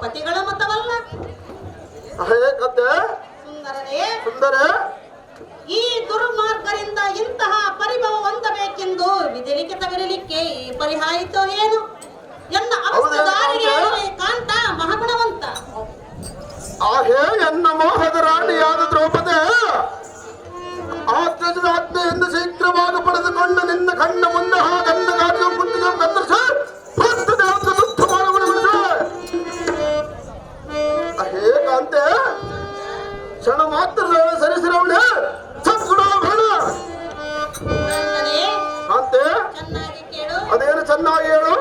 ಪತಿಗಳ ಮತವಲ್ಲ. ಸುಂದರ, ಈ ದುರ್ಮಾರ್ಗರಿಂದ ಇಂತಹ ಪರಿಭವ ಹೊಂದಬೇಕೆಂದು ವಿಧಿಲಿಖಿತವಿರಲಿಕ್ಕೆ ಈ ಪರಿಹಾಯಿತೋ ಏನು ಎನ್ನ ಅವಸ್ಥೆದಾರಿಗೆ ಕಾಂತ ಮಹಾಗುಣವಂತ. ಆಹೇ ಎನ್ನ ಮೋಹದ ರಾಣಿಯಾದ ದ್ರೌಪದಿ, ಆತ್ಮಜದ ಆಜ್ಞೆಯಿಂದ ಶೀಘ್ರವಾಗಿ ಪಡೆದುಕೊಂಡು ನಿನ್ನ ಕಣ್ಣ ಮುಂದೆ ಗಂಡ ಗಾಡಿಗೆ ಕುತ್ತಿಗೆ ಕತ್ತರಿಸಿ ಶುದ್ಧ ಮಾಡಿಬಿಡಿಸ. ಹೇಗಂತೆ ಕ್ಷಣ ಮಾತ್ರ ಸರಿಸಿರವಳೆ ಸದ್ಗುಣ ಬೇಡ ಅಂತೆ. ಅದೇನು ಚೆನ್ನಾಗಿ ಹೇಳು.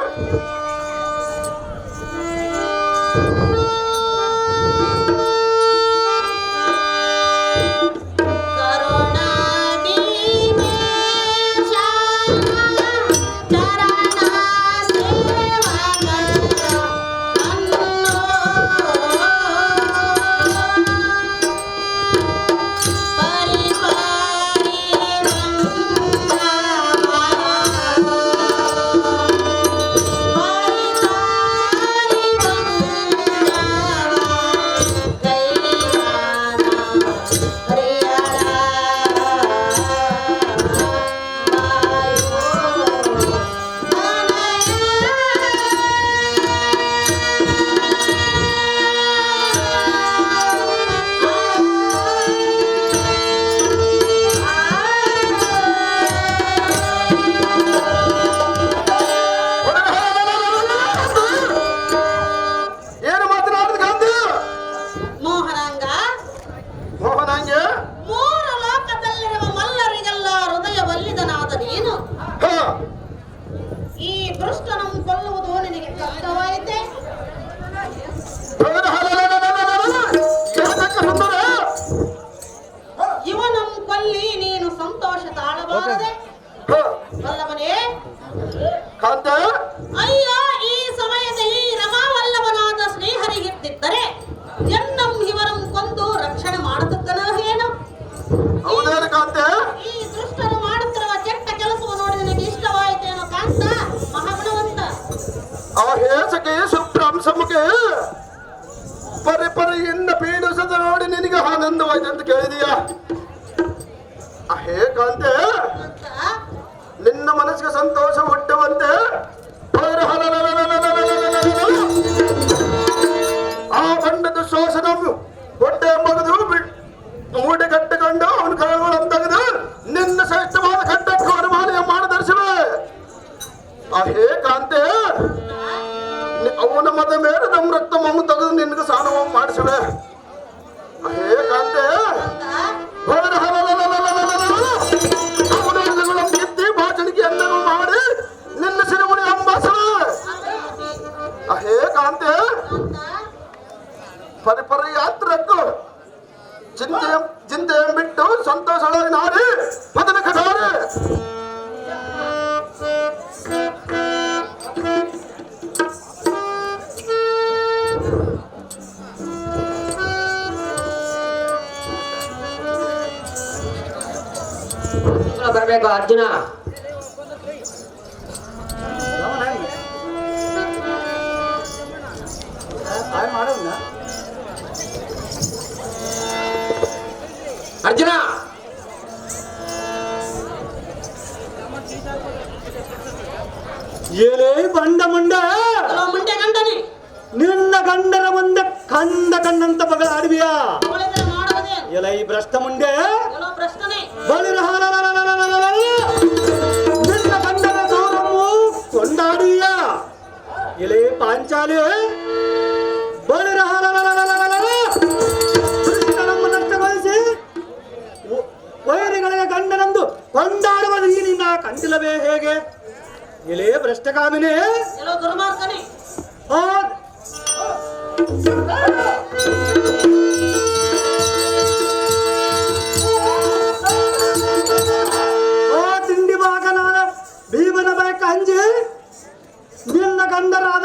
ಅಯ್ಯ, ಈ ಸಮಯದ ಈ ರಮಾವಲ್ಲಭನಾದ ಶ್ರೀಹರಿಗಿರ್ತಿದ್ದರೆ ಎನ್ನಂ ಇವರಂ ಕೊಂದು ರಕ್ಷಣೆ ಮಾಡತಕ್ಕನೋ ಏನು? ಈ ದುಷ್ಟರು ಮಾಡುತ್ತಿರುವ ಕೆಟ್ಟ ಕೆಲಸವನ್ನು ನೋಡಿ ನಿನಗೆ ಇಷ್ಟವಾಯಿತೇನೋ ಕಾಂತ ಮಹಾಗುಣವಂತ. ಸುಪ್ರಾಂಶಮಗೆ ಪರಿಪರಿಯಿಂದ ಪೀಡಿಸದ ನೋಡಿ ನಿನಗೆ ಆನಂದವಾಯ್ತು ಅಂತ ಕೇಳಿದೀಯಾ? ಹೇಗಂತೆ ನಿನ್ನ ಮನಸ್ಸಿಗೆ ಸಂತೋಷ ಹುಟ್ಟುವಂತೆ ಆ ಬಂಡದ ಶೋಷಣ ಹೊಟ್ಟೆ ಮಗದು ಮೂಟೆ ಕಟ್ಟಿಕೊಂಡು ಅವನ ಕೈಗಳನ್ನು ತೆಗೆದು ನಿನ್ನ ಶ್ರೇಷ್ಠವಾದ ಕಟ್ಟಕ್ಕೆ ವರಮಾನ ಮಾಡದರ್ಶಿವೆ. ಹೇಗಂತೆ ಅವನ ಮತ ಮೇಲೆ ನಮ್ಮ ರಕ್ತ ಮಮ್ಮು ತೆಗೆದು ನಿನ್ಗೆ ಸ್ನಾನ ಮಾಡಿಸಿವೆ. ಹೇಗಂತೆ ಕಿತ್ತಿ ಬಾಚಣಿಕೆ ಎಲ್ಲರೂ ಮಾಡಿ ನಿನ್ನ ಸಿರಿಮುಡಿ ಅಂಬಾಸವೆ. ಹೇಗಂತೆ ಪರಿಪರಿ ಯಾತ್ರಕ್ಕೂ ಚಿಂತೆ ಬಿಟ್ಟು ಸಂತೋಷವಾಗಿ ನಾಡಿ ಮೊದಲ ಕಟಾರೆ. ಬರಬೇಕು ಅರ್ಜುನ. ಅರ್ಜುನ, ಏಲೇ ಬಂಡ ಮುಂಡ ಮುಂಡೆ ಗಂಡನೆ ನಿನ್ನ ಗಂಡನ ಮುಂದೆ ಕಂದ ಕಣ್ಣಂತ ಬಗಳ ಆಡುವಿಯಾ? ಎಲ ಈ ಭ್ರಷ್ಟ ಮುಂಡೆ ನಿನ್ನ ಗಂಡನ ದೂರವು ಕೊಂಡಾಡುವಿಯಾ? ಎಲೆ ಪಾಂಚಾಲಿ ಕೃಷ್ಣನನ್ನು ನಷ್ಟಗೊಳಿಸಿ ವೈರಿಗಳಿಗೆ ಗಂಡನಂದು ಕೊಂಡಾಡುವುದು ಈ ನಿನ್ನ ಕಂಡಿಲ್ಲವೇ ಹೇಗೆ? ಎಲೆ ಭ್ರಷ್ಟಕಾಮಿನಿ ತಿಂಡಿ ಭಾಗನಾದ ಭೀಮನ ಬಯಕ ಅಂಜಿ ನಿನ್ನ ಗಂಡರ